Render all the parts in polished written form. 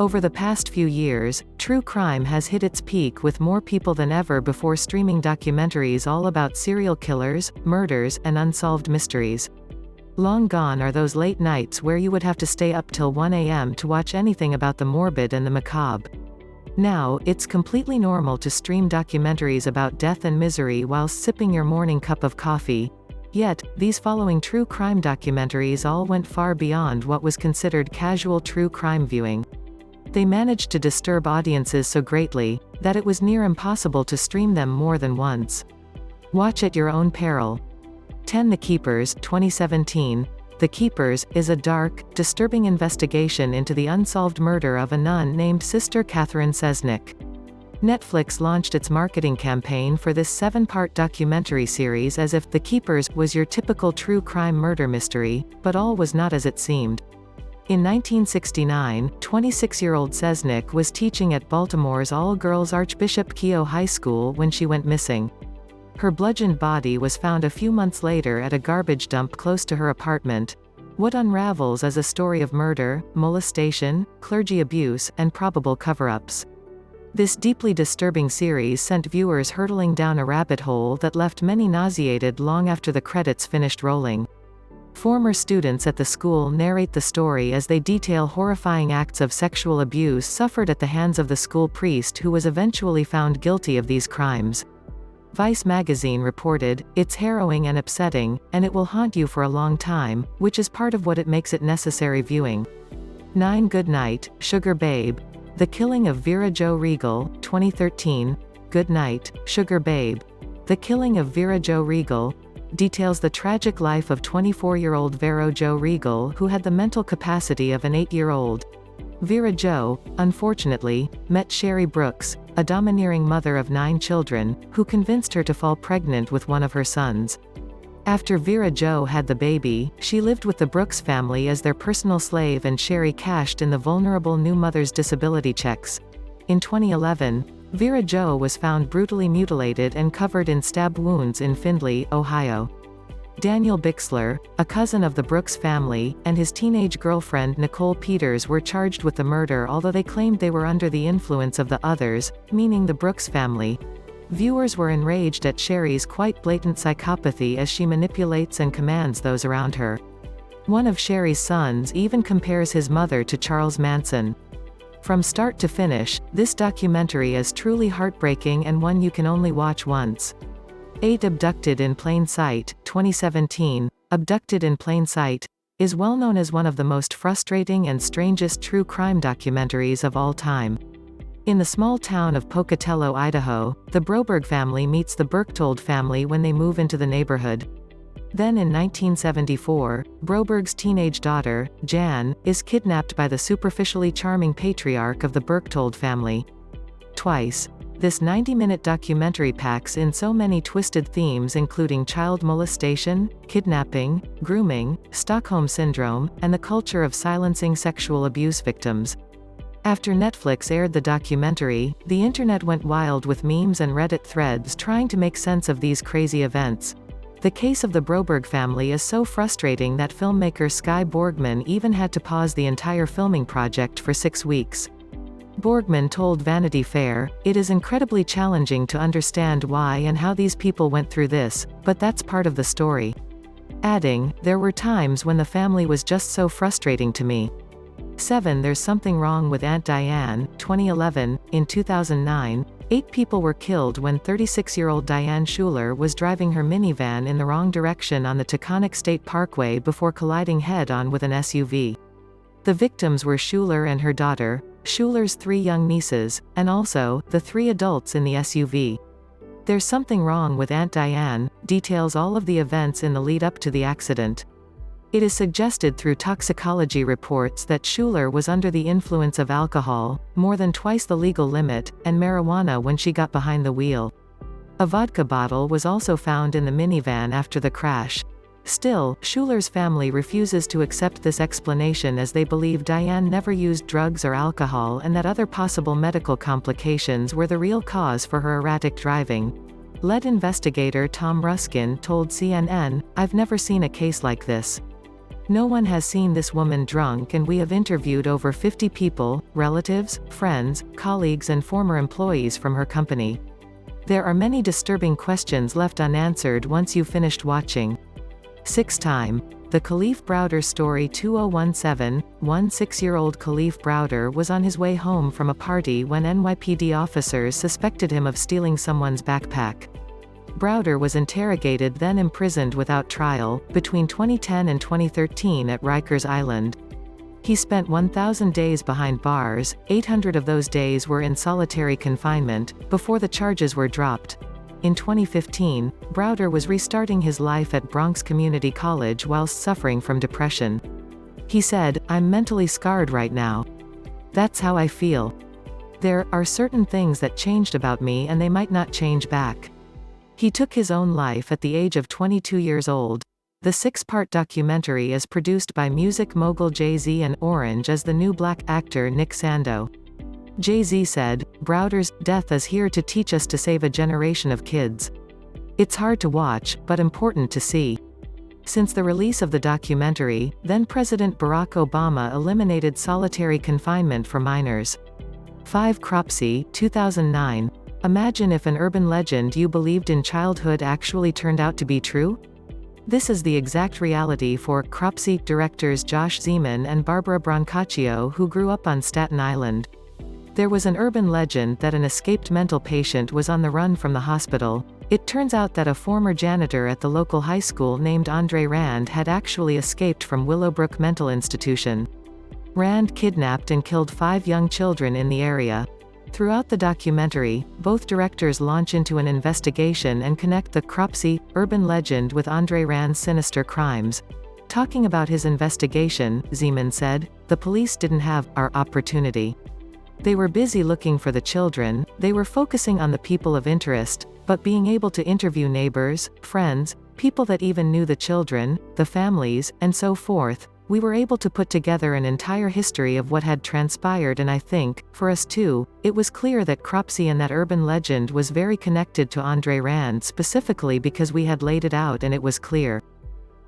Over the past few years, true crime has hit its peak with more people than ever before streaming documentaries all about serial killers, murders, and unsolved mysteries. Long gone are those late nights where you would have to stay up till 1 a.m. to watch anything about the morbid and the macabre. Now, it's completely normal to stream documentaries about death and misery while sipping your morning cup of coffee. Yet, these following true crime documentaries all went far beyond what was considered casual true crime viewing. They managed to disturb audiences so greatly, that it was near impossible to stream them more than once. Watch at your own peril. 10 The Keepers, 2017. The Keepers is a dark, disturbing investigation into the unsolved murder of a nun named Sister Catherine Cesnik. Netflix launched its marketing campaign for this 7-part documentary series as if The Keepers was your typical true crime murder mystery, but all was not as it seemed. In 1969, 26-year-old Cesnik was teaching at Baltimore's all-girls Archbishop Keough High School when she went missing. Her bludgeoned body was found a few months later at a garbage dump close to her apartment. What unravels is a story of murder, molestation, clergy abuse, and probable cover-ups. This deeply disturbing series sent viewers hurtling down a rabbit hole that left many nauseated long after the credits finished rolling. Former students at the school narrate the story as they detail horrifying acts of sexual abuse suffered at the hands of the school priest who was eventually found guilty of these crimes. Vice magazine reported, "It's harrowing and upsetting, and it will haunt you for a long time, which is part of what it makes it necessary viewing." 9 Good Night, Sugar Babe. The Killing of Vera Jo Regal, 2013. Good Night, Sugar Babe. The Killing of Vera Jo Regal details the tragic life of 24-year-old Vera Jo Regal who had the mental capacity of an 8-year-old. Vera Jo, unfortunately, met Sherry Brooks, a domineering mother of 9 children, who convinced her to fall pregnant with one of her sons. After Vera Jo had the baby, she lived with the Brooks family as their personal slave and Sherry cashed in the vulnerable new mother's disability checks. In 2011, Vera Jo was found brutally mutilated and covered in stab wounds in Findlay, Ohio. Daniel Bixler, a cousin of the Brooks family, and his teenage girlfriend Nicole Peters were charged with the murder, although they claimed they were under the influence of the others, meaning the Brooks family. Viewers were enraged at Sherry's quite blatant psychopathy as she manipulates and commands those around her. One of Sherry's sons even compares his mother to Charles Manson. From start to finish, this documentary is truly heartbreaking and one you can only watch once. 8 Abducted in Plain Sight, 2017. Abducted in Plain Sight is well known as one of the most frustrating and strangest true crime documentaries of all time. In the small town of Pocatello, Idaho, the Broberg family meets the Berchtold family when they move into the neighborhood. Then in 1974, Broberg's teenage daughter, Jan, is kidnapped by the superficially charming patriarch of the Berchtold family. Twice. This 90-minute documentary packs in so many twisted themes including child molestation, kidnapping, grooming, Stockholm Syndrome, and the culture of silencing sexual abuse victims. After Netflix aired the documentary, the internet went wild with memes and Reddit threads trying to make sense of these crazy events. The case of the Broberg family is so frustrating that filmmaker Skye Borgman even had to pause the entire filming project for 6 weeks. Borgman told Vanity Fair, "It is incredibly challenging to understand why and how these people went through this, but that's part of the story." Adding, "There were times when the family was just so frustrating to me." 7 There's Something Wrong with Aunt Diane, 2011. In 2009, 8 people were killed when 36-year-old Diane Schuler was driving her minivan in the wrong direction on the Taconic State Parkway before colliding head-on with an SUV. The victims were Schuler and her daughter, Schuler's 3 young nieces, and also, the 3 adults in the SUV. There's Something Wrong with Aunt Diane details all of the events in the lead-up to the accident. It is suggested through toxicology reports that Schuler was under the influence of alcohol, more than twice the legal limit, and marijuana when she got behind the wheel. A vodka bottle was also found in the minivan after the crash. Still, Schuler's family refuses to accept this explanation as they believe Diane never used drugs or alcohol and that other possible medical complications were the real cause for her erratic driving. Lead investigator Tom Ruskin told CNN, "I've never seen a case like this." No one has seen this woman drunk, and we have interviewed over 50 people, relatives, friends, colleagues and former employees from her company. There are many disturbing questions left unanswered once you've finished watching. 6-time. The Khalif Browder Story 2017, 16-year-old Khalif Browder was on his way home from a party when NYPD officers suspected him of stealing someone's backpack. Browder was interrogated then imprisoned without trial, between 2010 and 2013 at Rikers Island. He spent 1,000 days behind bars, 800 of those days were in solitary confinement, before the charges were dropped. In 2015, Browder was restarting his life at Bronx Community College whilst suffering from depression. He said, "I'm mentally scarred right now. That's how I feel. There are certain things that changed about me and they might not change back." He took his own life at the age of 22 years old. The 6-part documentary is produced by music mogul Jay-Z and Orange as the new black actor Nick Sando. Jay-Z said, "Browder's death is here to teach us to save a generation of kids. It's hard to watch, but important to see." Since the release of the documentary, then-President Barack Obama eliminated solitary confinement for minors. 5 Cropsey, 2009. Imagine if an urban legend you believed in childhood actually turned out to be true? This is the exact reality for Cropsey directors Josh Zeman and Barbara Brancaccio, who grew up on Staten Island. There was an urban legend that an escaped mental patient was on the run from the hospital. It turns out that a former janitor at the local high school named Andre Rand had actually escaped from Willowbrook Mental Institution. Rand kidnapped and killed 5 young children in the area. Throughout the documentary, both directors launch into an investigation and connect the Cropsey urban legend with Andre Rand's sinister crimes. Talking about his investigation, Zeman said, "The police didn't have our opportunity. They were busy looking for the children, they were focusing on the people of interest, but being able to interview neighbors, friends, people that even knew the children, the families, and so forth, we were able to put together an entire history of what had transpired, and I think, for us too, it was clear that Cropsey and that urban legend was very connected to Andre Rand specifically because we had laid it out and it was clear."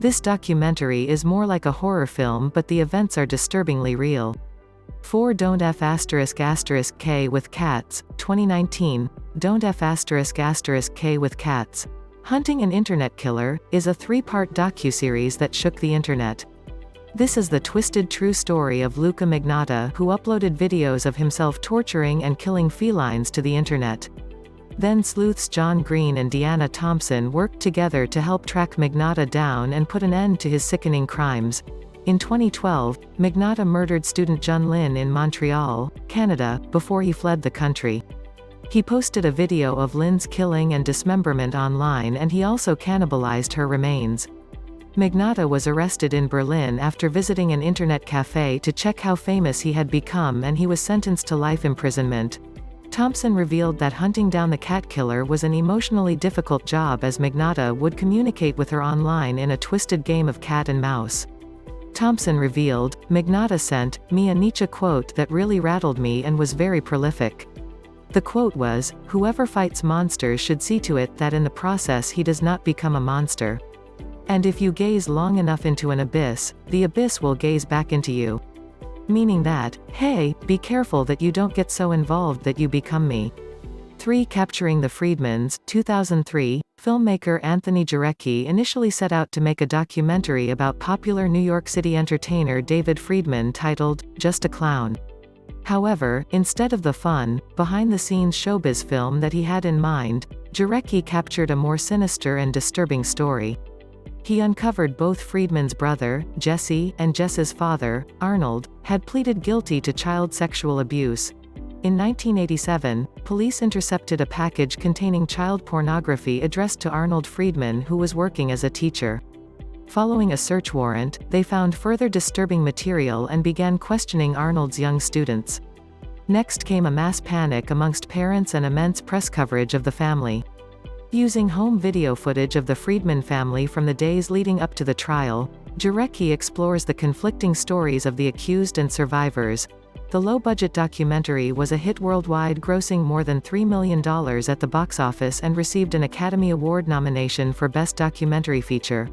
This documentary is more like a horror film, but the events are disturbingly real. 4 Don't F*** K with Cats, 2019. Don't F*** K with Cats. Hunting an Internet Killer, is a 3-part docuseries that shook the internet. This is the twisted true story of Luca Magnotta, who uploaded videos of himself torturing and killing felines to the internet. Then sleuths John Green and Deanna Thompson worked together to help track Magnotta down and put an end to his sickening crimes. In 2012, Magnotta murdered student Jun Lin in Montreal, Canada, before he fled the country. He posted a video of Lin's killing and dismemberment online, and he also cannibalized her remains. Magnotta was arrested in Berlin after visiting an internet cafe to check how famous he had become, and he was sentenced to life imprisonment. Thompson revealed that hunting down the cat killer was an emotionally difficult job, as Magnotta would communicate with her online in a twisted game of cat and mouse. Thompson revealed, "Magnotta sent me a Nietzsche quote that really rattled me and was very prolific. The quote was, 'Whoever fights monsters should see to it that in the process he does not become a monster. And if you gaze long enough into an abyss, the abyss will gaze back into you.' Meaning that, hey, be careful that you don't get so involved that you become me." 3 Capturing the Friedmans, 2003. Filmmaker Anthony Jarecki initially set out to make a documentary about popular New York City entertainer David Friedman titled, Just a Clown. However, instead of the fun, behind-the-scenes showbiz film that he had in mind, Jarecki captured a more sinister and disturbing story. He uncovered both Friedman's brother, Jesse, and Jess's father, Arnold, had pleaded guilty to child sexual abuse. In 1987, police intercepted a package containing child pornography addressed to Arnold Friedman, who was working as a teacher. Following a search warrant, they found further disturbing material and began questioning Arnold's young students. Next came a mass panic amongst parents and immense press coverage of the family. Using home video footage of the Friedman family from the days leading up to the trial, Jarecki explores the conflicting stories of the accused and survivors. The low-budget documentary was a hit worldwide, grossing more than $3 million at the box office and received an Academy Award nomination for Best Documentary Feature.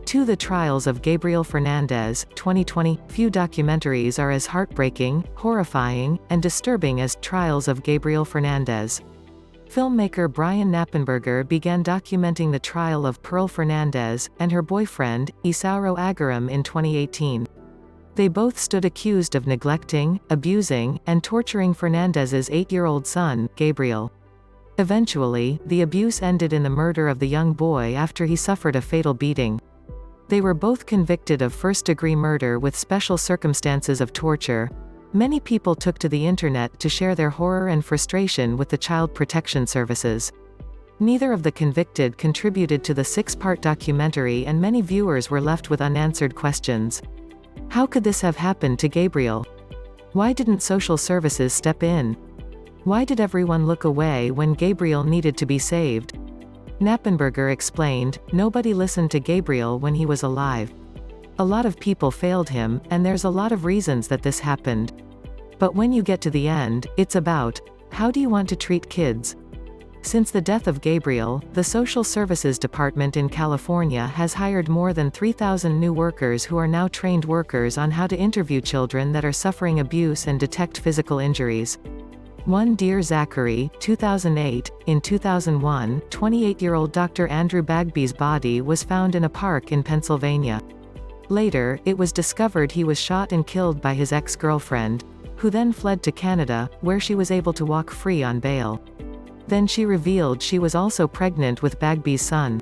2. The Trials of Gabriel Fernandez, 2020. Few documentaries are as heartbreaking, horrifying, and disturbing as Trials of Gabriel Fernandez. Filmmaker Brian Knappenberger began documenting the trial of Pearl Fernandez and her boyfriend, Isauro Agaram, in 2018. They both stood accused of neglecting, abusing, and torturing Fernandez's 8-year-old son, Gabriel. Eventually, the abuse ended in the murder of the young boy after he suffered a fatal beating. They were both convicted of first-degree murder with special circumstances of torture. Many people took to the internet to share their horror and frustration with the Child Protection Services. Neither of the convicted contributed to the 6-part documentary, and many viewers were left with unanswered questions. How could this have happened to Gabriel? Why didn't social services step in? Why did everyone look away when Gabriel needed to be saved? Knappenberger explained, "Nobody listened to Gabriel when he was alive. A lot of people failed him, and there's a lot of reasons that this happened. But when you get to the end, it's about, how do you want to treat kids?" Since the death of Gabriel, the Social Services Department in California has hired more than 3,000 new workers who are now trained workers on how to interview children that are suffering abuse and detect physical injuries. One Dear Zachary, 2008. In 2001, 28-year-old Dr. Andrew Bagby's body was found in a park in Pennsylvania. Later, it was discovered he was shot and killed by his ex-girlfriend, who then fled to Canada, where she was able to walk free on bail. Then she revealed she was also pregnant with Bagby's son.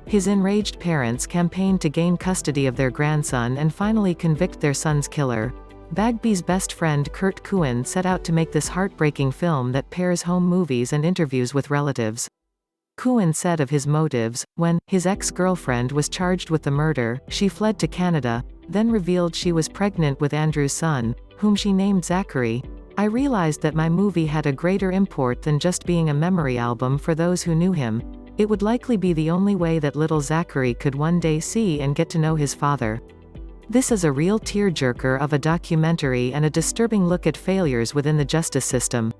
His enraged parents campaigned to gain custody of their grandson and finally convict their son's killer. Bagby's best friend Kurt Cohen set out to make this heartbreaking film that pairs home movies and interviews with relatives. Cohen said of his motives, when his ex-girlfriend was charged with the murder, she fled to Canada, then revealed she was pregnant with Andrew's son, whom she named Zachary. "I realized that my movie had a greater import than just being a memory album for those who knew him. It would likely be the only way that little Zachary could one day see and get to know his father." This is a real tearjerker of a documentary and a disturbing look at failures within the justice system.